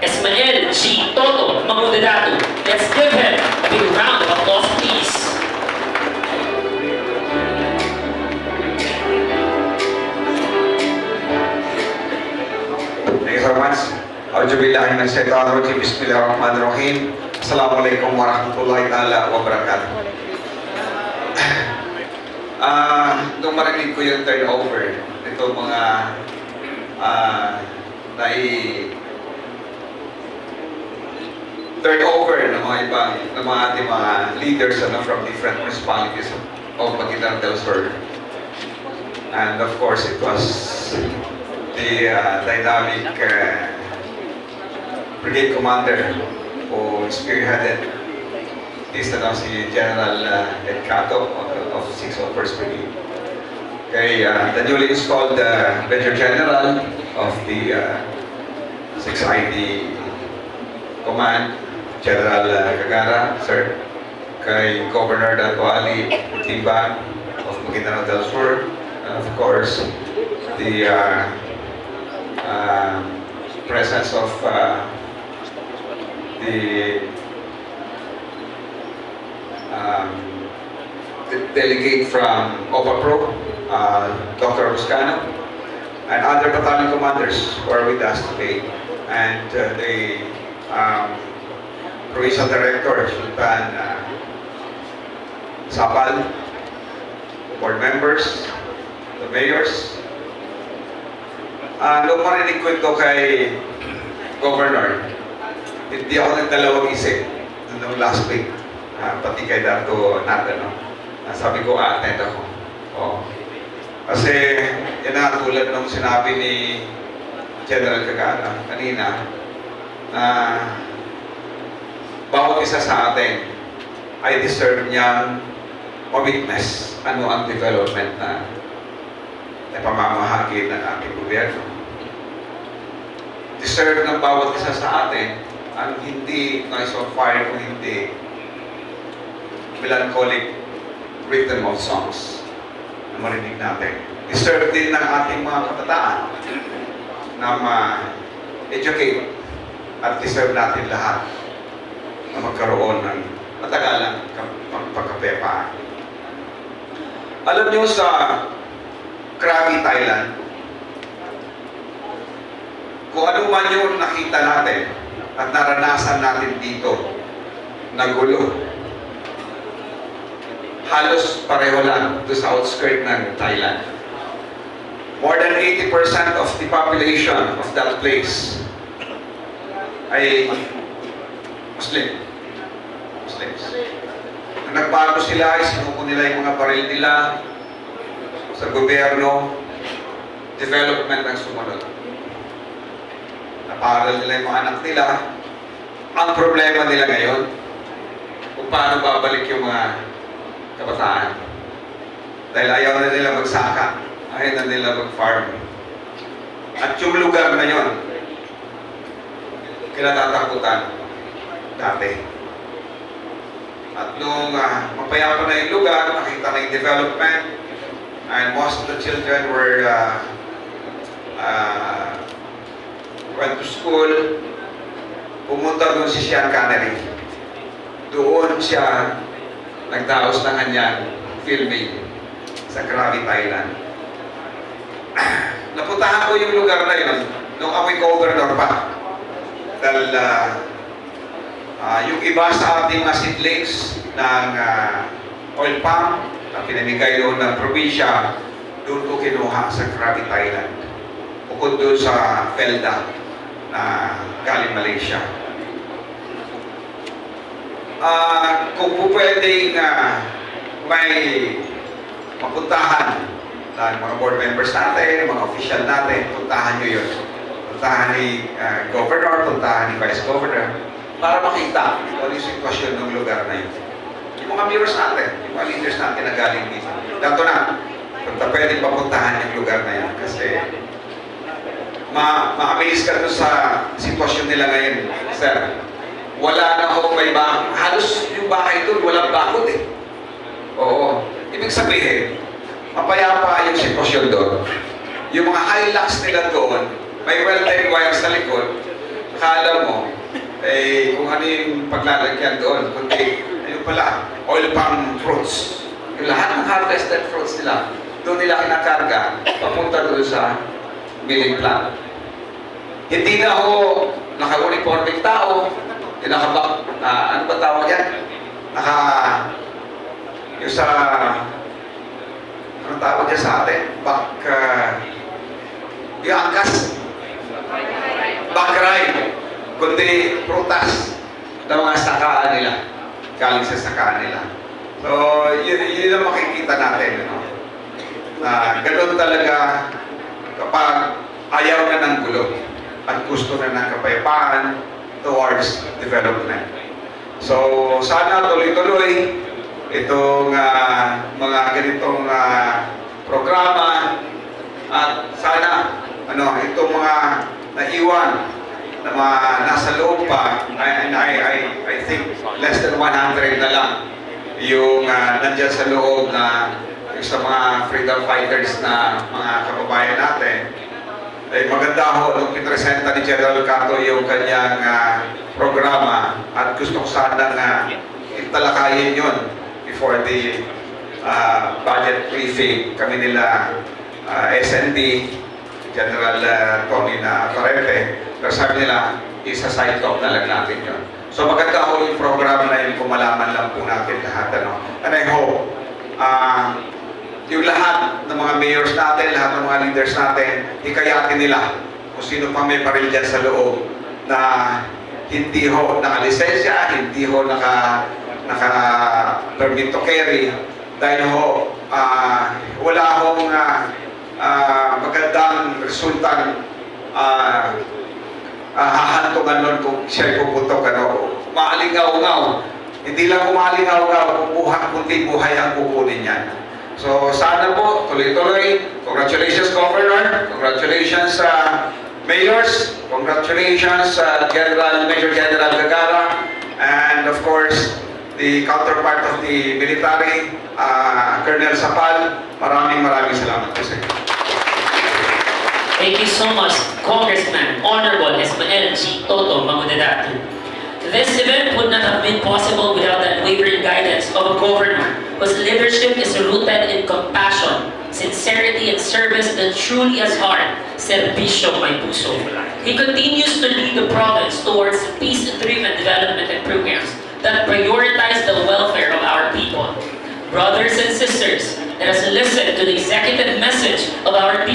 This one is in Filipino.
Esmael G. Toto Mangudadatu. Let's give him a big round of applause, please. Thank you so much. Auzubillahi minasyaitonirrajim. Bismillahirrahmanirrahim. Assalamualaikum warahmatullahi taala wabarakatuh. Nung marinig ko yung turnover, ito mga turnover ng mga ibang ng mga ating mga leaders from different municipalities of Maguindanao del Sur. And of course, it was the dynamic brigade commander who spearheaded this si General Ed Cato of 6th First Brigade. Okay, the newly installed Major General of the 6th ID Command, General Cagara, sir. Kay Governor Dato Ali Timbang of Maguindanao del Sur. And of course, the presence of the delegate from OPAPRO, Dr. Buscano, and other battalion commanders who are with us today, and the provincial director, Sultan Sapal, board members, the mayors. Nung marinig ko ito kay Governor, hindi ako nagdalawang isip nung last week, pati kay Dato Nathan, no? Sabi ko, attend ako. Oh. Kasi, yan na tulad nung sinabi ni General Cagara kanina, na bawat isa sa atin ay deserve niyang ma-witness ano ang development na pamamahagi ng ating gobyerno. Deserve ng bawat isa sa atin ang hindi noise of fire kung hindi melancholic rhythm of songs na marinig natin. Deserve din ng ating mga kabataan na ma-educate at deserve natin lahat na magkaroon ng matagalang pagkapepaan. Alam niyo sa Krabi, Thailand, kung ano man yung nakita natin at naranasan natin dito na gulo, halos pareho lang to sa outskirt ng Thailand. More than 80% of the population of that place ay Muslims. Nagbago sila, sinuko nila yung mga baril nila sa gobyerno, development ang sumunod. Naparal nila yung mga anak nila. Ang problema nila ngayon, kung paano babalik yung mga kabataan. Dahil ayaw na nila magsaka, ayaw na nila mag-farm. At yung lugar na yon, kinatatakutan dati. At nung mapayapa na yung lugar, nakita na yung development, and most of the children went to school, pumunta doon si Sean Connery. Doon siya nagdaos ng kanyang filming sa Krabi, Thailand. Napuntahan ko yung lugar na yun nung ako'y governor pa. Dahil yung iba sa ating mga seedlings ng oil palm na pinamigay doon ng probinsya, doon ko kinuha sa Krabi, Thailand. Bukod doon sa Felda na galing Malaysia. Kung po pwedeng may mapuntahan ng mga board members natin, mga official natin, puntahan nyo yun. Puntahan ni Governor, puntahan ni Vice Governor, para makita kung ano yung sitwasyon ng lugar na yun. Yung mga viewers natin, yung mga leaders natin na galing dito. Dato na, kung pwedeng papuntahan yung lugar na yan, kasi ma-amaze ka doon sa sitwasyon nila ngayon, sir. Wala na ako may bahay. Halos yung bahay doon, walang bakod eh. Oo. Ibig sabihin, mapayapa yung sitwasyon doon. Yung mga Hilux nila doon, may welded wire sa likod, akala mo, kung ano yung paglalagyan doon, kundi, ayun pala, oil palm fruits. Yung lahat ng harvested fruits nila, doon nila kinakarga, papunta doon sa milling plant. Hindi na ako naka-uniforming tao, ano ba tawag yan? Yung sa, anong tawag yan sa atin? Yung angkas. Backride. Kundi prutas na mga sakaan nila. Galing sa sakaan nila. So, yun ang makikita natin. No? Na ganoon talaga kapag ayaw na ng gulo at gusto na ng kapayapaan towards development. So, sana tuloy-tuloy itong mga ganitong programa at sana itong mga naiwan na mga nasa loob pa, I think less than 100 na lang yung nandyan sa loob na yung sa mga freedom fighters na mga kababayan natin. Ay maganda ho nung pinresenta ni General Cato yung kanyang programa at gusto ko sanang italakayin yun before the budget briefing. Kami nila SND, General Tony Navarrete, pero sabi nila, isa-side talk na lang natin yun. So maganda ho yung program na yun kung malaman lang po natin lahat. And I hope, yung lahat ng mga mayors natin, lahat ng mga leaders natin, hikayatin nila kung sino pa may baril dyan sa loob na hindi ho naka-lisensya, hindi ho naka-permit to carry, dahil ho, wala hong magandang resultang hahantungan nun kung siya'y puputok, maalingaw-ngaw. Hindi lang umalingaw-ngaw, kundi buhay ang kukunin yan. So, sana po, tuloy-tuloy. Congratulations, Governor. Congratulations sa Mayors. Congratulations sa Major General Gagara. And of course, the counterpart of the military, Colonel Sapal. Maraming salamat po sa inyo. Thank you so much, Congressman Honorable Ismael G. Toto Mangudadatu. This event would not have been possible without the unwavering guidance of a governor whose leadership is rooted in compassion, sincerity, and service that truly has heart, serbisyo may puso. He continues to lead the province towards peace-driven development and programs that prioritize the welfare of our people. Brothers and sisters, let us listen to the executive message of our people.